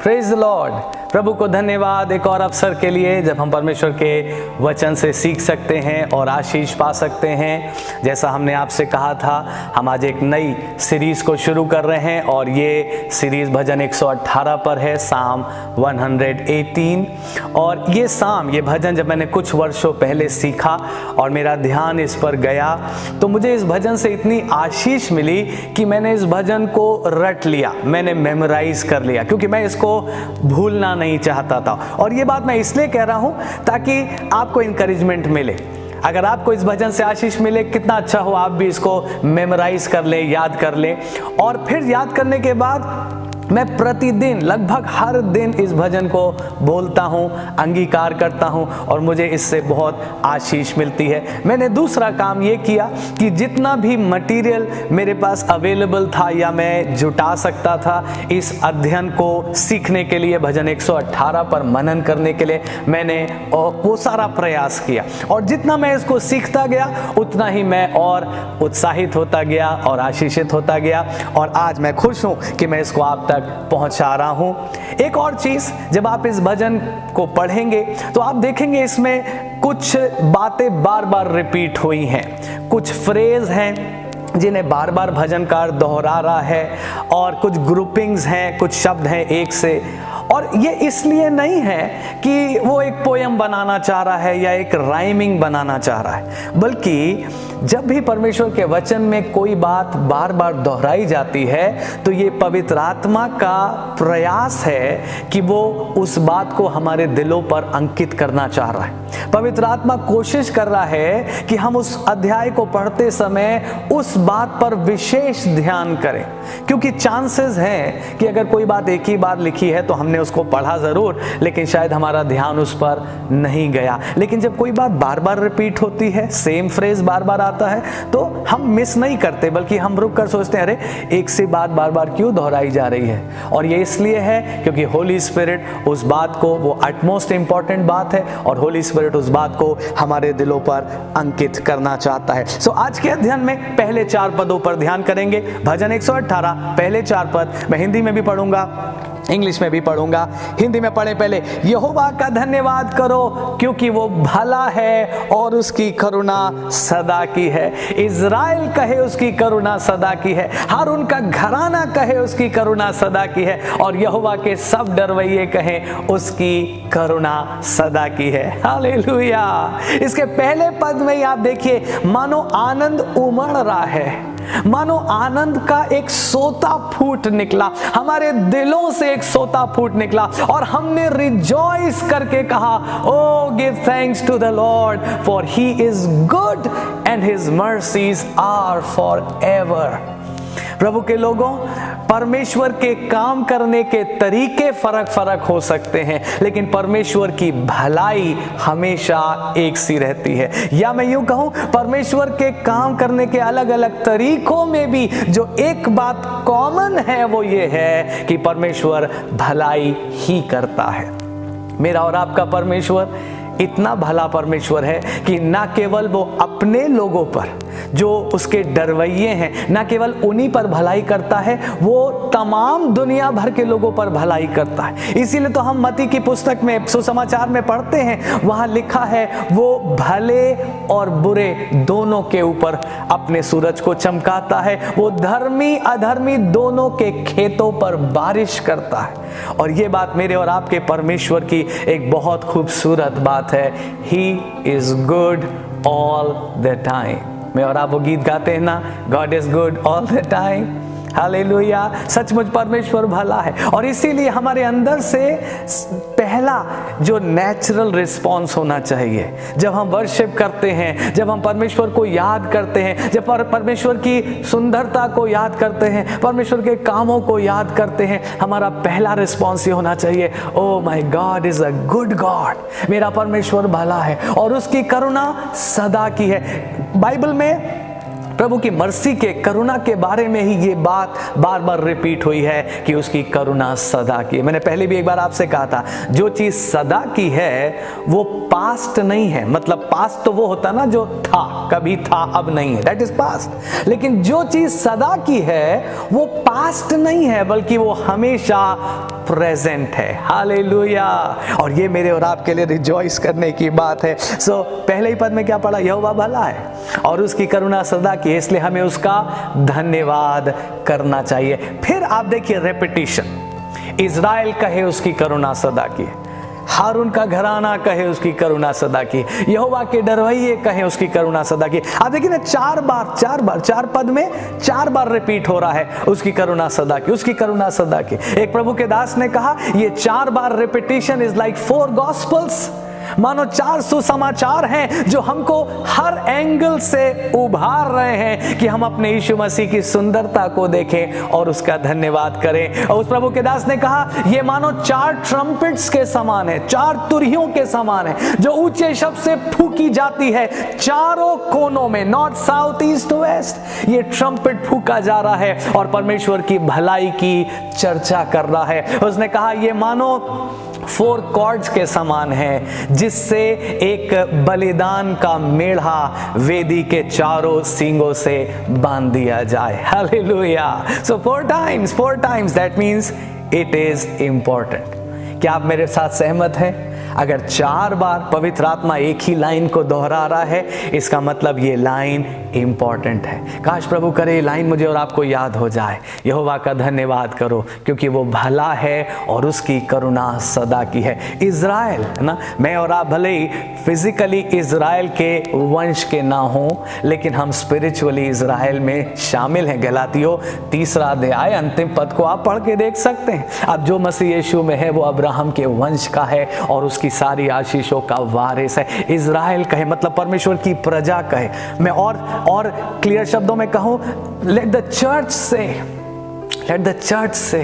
Praise the Lord. प्रभु को धन्यवाद एक और अवसर के लिए जब हम परमेश्वर के वचन से सीख सकते हैं और आशीष पा सकते हैं। जैसा हमने आपसे कहा था, हम आज एक नई सीरीज को शुरू कर रहे हैं और ये सीरीज भजन 118 पर है, साम 118। और ये भजन जब मैंने कुछ वर्षों पहले सीखा और मेरा ध्यान इस पर गया तो मुझे इस भजन से इतनी आशीष मिली कि मैंने इस भजन को रट लिया, मैंने मेमोराइज कर लिया, क्योंकि मैं इसको भूलना नहीं चाहता था। और ये बात मैं इसलिए कह रहा हूं ताकि आपको इंकरेजमेंट मिले। अगर आपको इस भजन से आशीष मिले, कितना अच्छा हो आप भी इसको मेमोराइज कर ले, याद कर ले। और फिर याद करने के बाद मैं प्रतिदिन लगभग हर दिन इस भजन को बोलता हूं, अंगीकार करता हूं और मुझे इससे बहुत आशीष मिलती है। मैंने दूसरा काम ये किया कि जितना भी मटेरियल मेरे पास अवेलेबल था या मैं जुटा सकता था इस अध्ययन को सीखने के लिए, भजन 118 पर मनन करने के लिए, मैंने वो सारा प्रयास किया। और जितना मैं इसको सीखता गया उतना ही मैं और उत्साहित होता गया और आशीषित होता गया। और आज मैं खुश हूं कि मैं इसको आप पहुंचा रहा हूं। एक और चीज, जब आप इस भजन को पढ़ेंगे तो आप देखेंगे इसमें कुछ बातें बार बार रिपीट हुई हैं, कुछ फ्रेज हैं जिन्हें बार बार भजनकार दोहरा रहा है, और कुछ ग्रुपिंग्स हैं, कुछ शब्द हैं एक से। और ये इसलिए नहीं है कि वो एक पोयम बनाना चाह रहा है या एक राइमिंग बनाना चाह रहा है, बल्कि जब भी परमेश्वर के वचन में कोई बात बार बार दोहराई जाती है तो ये पवित्र आत्मा का प्रयास है कि वो उस बात को हमारे दिलों पर अंकित करना चाह रहा है। पवित्र आत्मा कोशिश कर रहा है कि हम उस अध्याय को पढ़ते समय उस बात पर विशेष ध्यान करें, क्योंकि चांसेस हैं कि अगर कोई बात एक ही बार लिखी है तो हमने उसको पढ़ा जरूर, लेकिन शायद हमारा ध्यान उस पर नहीं गया। लेकिन जब कोई बात बार बार रिपीट होती है, सेम फ्रेज बार बार आता है, तो हम मिस नहीं करते, बल्कि हम रुक कर सोचते हैं, अरे एक सी बात बार बार क्यों दोहराई जा रही है। और ये इसलिए है क्योंकि होली स्पिरिट उस बात को, वो अटमोस्ट इंपॉर्टेंट बात है, और होली स्पिरिट उस बात को हमारे दिलों पर अंकित करना चाहता है। सो आज के अध्ययन में पहले 4 पदों पर ध्यान करेंगे। भजन 118 पहले 4 पद मैं हिंदी में भी पढ़ूंगा, इंग्लिश में भी पढ़ूंगा। हिंदी में पढ़े पहले। यहोवा का धन्यवाद करो क्योंकि वो भला है और उसकी करुणा सदा की है। इज़राइल कहे उसकी करुणा सदा की है, हारून का घराना कहे उसकी करुणा सदा की है, और यहोवा के सब डरवैये कहें उसकी करुणा सदा की है। हालेलुया। इसके पहले पद में ही आप देखिए, मानो आनंद उमड़ रहा है, मानो आनंद का एक सोता फूट निकला, हमारे दिलों से एक सोता फूट निकला, और हमने रिजॉइस करके कहा, oh give thanks to the Lord for he is good and his mercies are for ever. प्रभु के लोगों, परमेश्वर के काम करने के तरीके फर्क हो सकते हैं, लेकिन परमेश्वर की भलाई हमेशा एक सी रहती है। या मैं यूं कहूं, परमेश्वर के काम करने के अलग अलग तरीकों में भी जो एक बात कॉमन है वो ये है कि परमेश्वर भलाई ही करता है। मेरा और आपका परमेश्वर इतना भला परमेश्वर है कि ना केवल वो अपने लोगों पर जो उसके डरवैये हैं, ना केवल उन्हीं पर भलाई करता है, वो तमाम दुनिया भर के लोगों पर भलाई करता है। इसीलिए तो हम मत्ती की पुस्तक में सुसमाचार में पढ़ते हैं, वहां लिखा है वो भले और बुरे दोनों के ऊपर अपने सूरज को चमकाता है, वो धर्मी अधर्मी दोनों के खेतों पर बारिश करता है। और ये बात मेरे और आपके परमेश्वर की एक बहुत खूबसूरत बात है, ही is good all the time. मैं और आप वो गीत गाते हैं ना, God is good all the time. Hallelujah. सचमुच परमेश्वर भला है, और इसीलिए हमारे अंदर से पहला जो नेचुरल रिस्पॉन्स होना चाहिए जब हम वर्शिप करते हैं, जब हम परमेश्वर को याद करते हैं, जब परमेश्वर की सुंदरता को याद करते हैं, परमेश्वर के कामों को याद करते हैं, हमारा पहला रिस्पॉन्स ये होना चाहिए, oh my God is a good God. मेरा परमेश्वर भला है और उसकी करुणा सदा की है। बाइबल में प्रभु की मर्सी के, करुणा के बारे में ही ये बात बार बार रिपीट हुई है कि उसकी करुणा सदा की है। मैंने पहले भी एक बार आपसे कहा था, जो चीज सदा की है वो पास्ट नहीं है। मतलब पास्ट तो वो होता ना जो था, कभी था अब नहीं है, दैट इज पास्ट। लेकिन जो चीज सदा की है वो पास्ट नहीं है, बल्कि वो हमेशा प्रेजेंट है। हालेलुया। और ये मेरे और आपके लिए रिजॉइस करने की बात है। सो पहले ही पद में क्या पढ़ा? यहोवा भला है और उसकी करुणा सदा की है, इसलिए हमें उसका धन्यवाद करना चाहिए। फिर आप देखिए रेपिटिशन, इज़राइल कहे उसकी करुणा सदा की है, हारून का घराना कहे उसकी करुणा सदा की, यहोवा के डरवैये कहे उसकी करुणा सदा की। आप देखिए ना, चार पद में 4 बार रिपीट हो रहा है उसकी करुणा सदा की, उसकी करुणा सदा की। एक प्रभु के दास ने कहा ये 4 बार रिपीटिशन इज लाइक 4 गॉस्पेल्स, मानो 4 सुसमाचार हैं जो हमको हर एंगल से उभार रहे हैं कि हम अपने यीशु मसीह की सुंदरता को देखें और उसका धन्यवाद करें। और उस प्रभु के दास ने कहा ये मानो 4 ट्रम्पेट्स के समान है, 4 तुरहियों के समान है जो ऊंचे शब्द से फूकी जाती है चारों कोनों में, नॉर्थ साउथ ईस्ट वेस्ट। ये ट्रम्पेट फूका जा रहा है और परमेश्वर की भलाई की चर्चा कर रहा है। उसने कहा ये मानो 4 कॉर्ड्स के समान है जिससे एक बलिदान का मेढ़ा वेदी के चारों सींगों से बांध दिया जाए। Hallelujah. So 4 times that means it is important. क्या आप मेरे साथ सहमत हैं? अगर 4 बार पवित्र आत्मा एक ही लाइन को दोहरा रहा है, इसका मतलब ये लाइन इंपॉर्टेंट है। काश प्रभु करे ये लाइन मुझे और आपको याद हो जाए। यहोवा का धन्यवाद करो क्योंकि वो भला है और उसकी करुणा सदा की है। इज़राइल है ना, मैं और आप भले ही फिजिकली इज़राइल के वंश के ना हो, लेकिन हम स्पिरिचुअली इज़राइल में शामिल हैं। गलातियों 3 अध्याय अंतिम पद को आप पढ़ के देख सकते हैं। अब जो मसीह यीशु में है वो अब्राहम के वंश का है और उसकी सारी आशीषों का वारिस है। इज़राइल कहे मतलब परमेश्वर की प्रजा कहे। मैं और क्लियर शब्दों में कहूं, लेट द चर्च से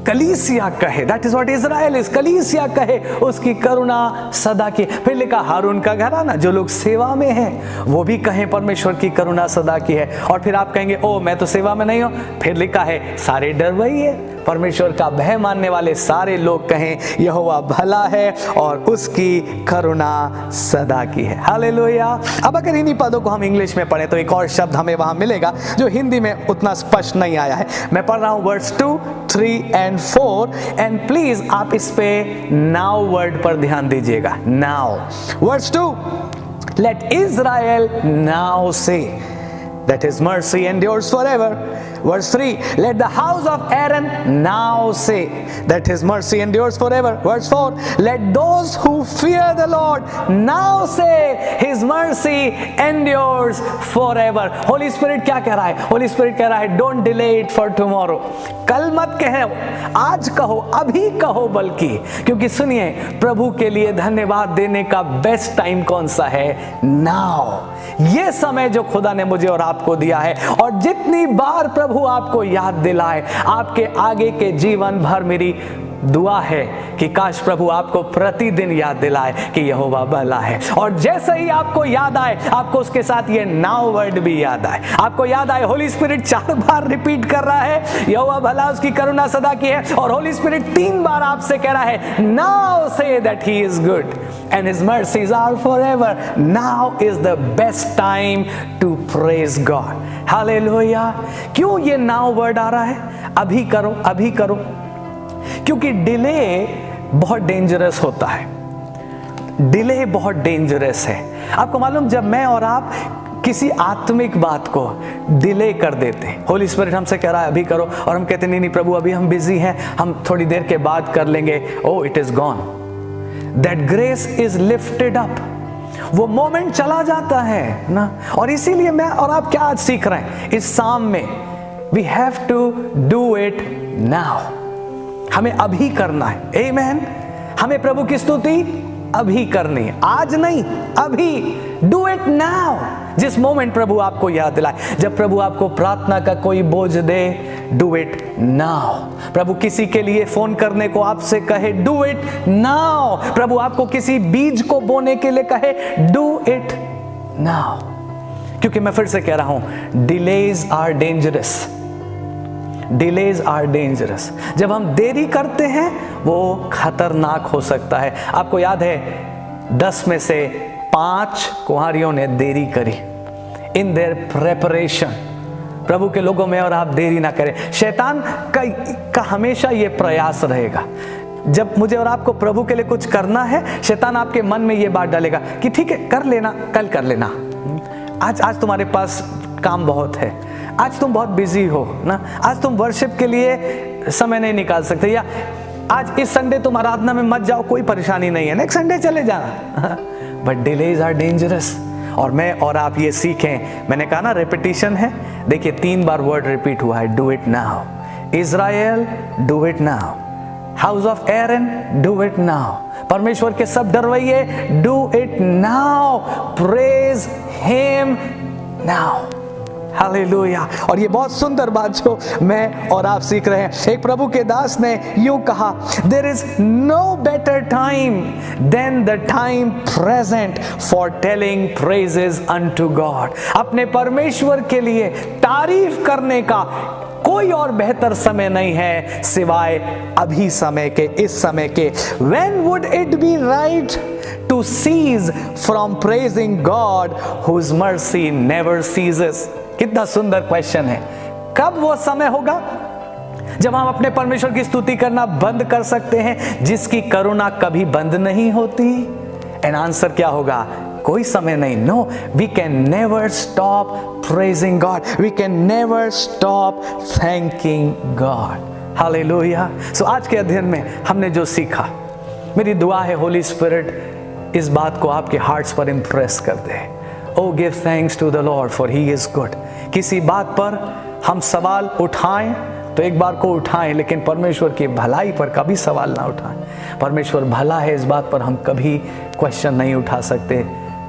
कलीसिया कहे, that is what Israel is. कलीसिया कहे उसकी करुणा सदा की। फिर लिखा हारून का घराना, जो लोग सेवा में हैं वो भी कहें परमेश्वर की करुणा सदा की है। और फिर आप कहेंगे ओ मैं तो सेवा में नहीं हूं, फिर लिखा है सारे डरवैये, परमेश्वर का भय मानने वाले सारे लोग कहें यहोवा भला है और उसकी करुणा सदा की है। हालेलुया। अब अगर इन्हीं पदों को हम इंग्लिश में पढ़ें तो एक और शब्द हमें वहां मिलेगा जो हिंदी में उतना स्पष्ट नहीं आया है। मैं पढ़ रहा हूं वर्ड्स 2, 3 and 4 एंड प्लीज आप इस पे नाउ वर्ड पर ध्यान दीजिएगा। Now words 2, let Israel now say that his mercy endures forever. Verse 3, let the house of Aaron now say that his mercy endures forever. Verse 4, let those who fear the Lord now say his mercy endures forever. Holy Spirit क्या कह रहा है? Holy Spirit कह रहा है don't delay it for tomorrow. कल मत कहो, आज कहो, अभी कहो बल्कि, क्योंकि सुनिए प्रभु के लिए धन्यवाद देने का बेस्ट टाइम कौन सा है? नाउ। ये समय जो खुदा ने मुझे और आपको दिया है, और जितनी बार प्रभु आपको याद दिलाए, आपके आगे के जीवन भर मेरी दुआ है कि काश प्रभु आपको प्रतिदिन याद दिलाए कि यहोवा भला है। और जैसे ही आपको याद आए, आपको उसके साथ ये नाउ वर्ड भी याद आए। आपको याद आए होली स्पिरिट 4 बार रिपीट कर रहा है यहोवा भला, उसकी करुणा सदा की है, और होली स्पिरिट 3 बार आपसे कह रहा है now say that he is good and his mercies are forever. Now is the best time to praise God. Hallelujah. क्यों ये नाउ वर्ड आ रहा है? अभी करो, अभी करो, क्योंकि डिले बहुत डेंजरस होता है। डिले बहुत डेंजरस है। आपको मालूम, जब मैं और आप किसी आत्मिक बात को डिले कर देते हैं, होली स्पिरिट हमसे कह रहा है अभी करो, और हम कहते नहीं प्रभु अभी हम बिजी हैं, हम थोड़ी देर के बाद कर लेंगे, oh it is gone. That grace is lifted up. वो मोमेंट चला जाता है ना। और इसीलिए मैं और आप क्या आज सीख रहे हैं इस साम में? We have to do it now. हमें अभी करना है। आमेन। हमें प्रभु की स्तुति अभी करनी है, आज नहीं, अभी। Do it now. जिस मोमेंट प्रभु आपको याद दिलाए, जब प्रभु आपको प्रार्थना का कोई बोझ दे, डू इट नाउ। प्रभु किसी के लिए फोन करने को आपसे कहे, डू इट नाउ। प्रभु आपको किसी बीज को बोने के लिए कहे, डू इट नाउ। क्योंकि मैं फिर से कह रहा हूं, delays are dangerous, delays are dangerous. जब हम देरी करते हैं वो खतरनाक हो सकता है। आपको याद है 10 में से 5 कुंवारियों ने देरी करी इन देयर प्रेपरेशन। प्रभु के लोगों में और आप देरी ना करें। शैतान का हमेशा ये प्रयास रहेगा, जब मुझे और आपको प्रभु के लिए कुछ करना है, शैतान आपके मन में ये बात डालेगा कि ठीक है कर लेना, कल कर लेना, आज तुम्हारे पास काम बहुत है, आज तुम बहुत बिजी हो ना, आज तुम वर्शिप के लिए समय नहीं निकाल सकते, या आज इस संडे तुम आराधना में मत जाओ, कोई परेशानी नहीं है, नेक्स्ट संडे चले जाना। But delays are dangerous. और मैं और आप ये सीखें, मैंने कहा ना रेपिटेशन है, देखिए 3 बार वर्ड रिपीट हुआ है, do it now. Israel, do it now. House of Aaron, do it now. परमेश्वर के सब डरवैये, do it now. Praise him now. Hallelujah. और ये बहुत सुंदर बात जो मैं और आप सीख रहे हैं, एक प्रभु के दास ने यूं कहा, there is no better time than the time present for telling praises unto God. अपने परमेश्वर के लिए तारीफ करने का कोई और बेहतर समय नहीं है सिवाय अभी समय के, इस समय के। When would it be right to cease from praising God whose mercy never ceases? कितना सुंदर क्वेश्चन है। कब वो समय होगा जब हम अपने परमेश्वर की स्तुति करना बंद कर सकते हैं जिसकी करुणा कभी बंद नहीं होती? एंड आंसर क्या होगा? कोई समय नहीं। No, we can never stop praising God, we can never stop thanking God. Hallelujah. So आज के अध्ययन में हमने जो सीखा, मेरी दुआ है होली स्पिरिट इस बात को आपके हार्ट्स पर इंप्रेस कर दे। Oh give thanks to the Lord for he is good. किसी बात पर हम सवाल उठाएं तो एक बार को उठाएं, लेकिन परमेश्वर की भलाई पर कभी सवाल ना उठाएं। परमेश्वर भला है, इस बात पर हम कभी क्वेश्चन नहीं उठा सकते।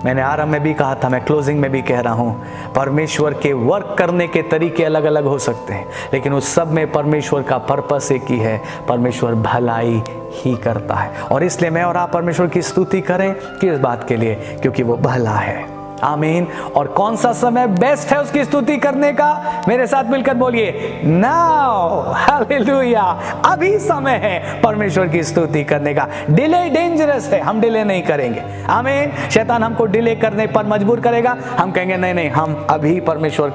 मैंने आरंभ में भी कहा था, मैं क्लोजिंग में भी कह रहा हूं, परमेश्वर के वर्क करने के तरीके अलग अलग हो सकते हैं, लेकिन उस सब में परमेश्वर का पर्पस एक ही है, परमेश्वर भलाई ही करता है। और इसलिए मैं और आप परमेश्वर की स्तुति करें, किस बात के लिए? क्योंकि वो भला है। आमीन। और कौन सा समय बेस्ट है उसकी स्तुति करने का? मेरे साथ मिलकर बोलिए, नाउ। हालेलुया। अभी समय है परमेश्वर की स्तुति करने का। डिले डेंजरस है, हम डिले नहीं करेंगे। आमीन। शैतान हमको डिले करने पर मजबूर करेगा, हम कहेंगे नहीं नहीं, हम अभी परमेश्वर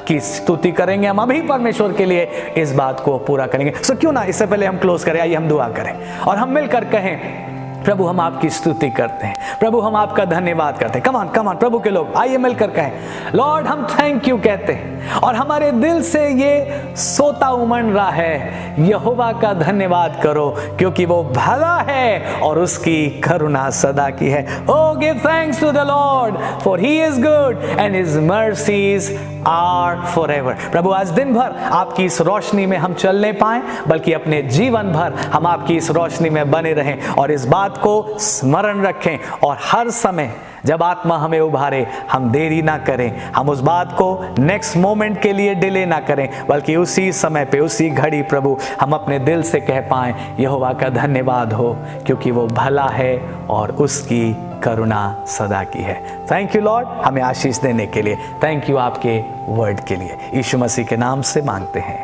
की स्तुति करेंगे, हम अभी परमेश्वर के लिए इस बात को पूरा करेंगे। सो क्यों ना इससे पहले हम क्लोज करें, आइए हम दुआ करें और हम मिलकर कहें, प्रभु हम आपकी स्तुति करते हैं, प्रभु हम आपका धन्यवाद करते हैं। कमान कमान प्रभु के लोग आइए मिलकर कहें, लॉर्ड हम थैंक यू कहते हैं और हमारे दिल से ये सोता उमड़ रहा है, यहोवा का धन्यवाद करो क्योंकि वो भला है और उसकी करुणा सदा की है। Oh give thanks to the Lord for he is good and his mercies are forever. प्रभु आज दिन भर आपकी इस रोशनी में हम चल नहीं पाए, बल्कि अपने जीवन भर हम आपकी इस रोशनी में बने रहें और इस बात को स्मरण रखें, और हर समय जब आत्मा हमें उभारे हम देरी ना करें, हम उस बात को नेक्स्ट मोमेंट के लिए डिले ना करें, बल्कि उसी समय पे, उसी घड़ी प्रभु हम अपने दिल से कह पाएं, यहोवा का धन्यवाद हो क्योंकि वो भला है और उसकी करुणा सदा की है। थैंक यू लॉर्ड हमें आशीष देने के लिए, थैंक यू आपके वर्ड के लिए, यीशु मसीह के नाम से मांगते हैं,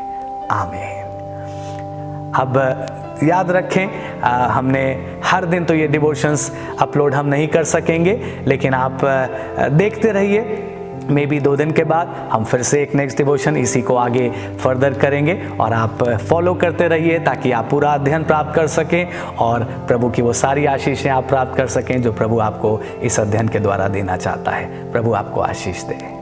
आमीन। अब याद रखें, हमने हर दिन तो ये डिवोशंस अपलोड हम नहीं कर सकेंगे, लेकिन आप देखते रहिए। मे बी 2 दिन के बाद हम फिर से एक नेक्स्ट डिवोशन इसी को आगे फर्दर करेंगे, और आप फॉलो करते रहिए ताकि आप पूरा अध्ययन प्राप्त कर सकें और प्रभु की वो सारी आशीषें आप प्राप्त कर सकें जो प्रभु आपको इस अध्ययन के द्वारा देना चाहता है। प्रभु आपको आशीष दे।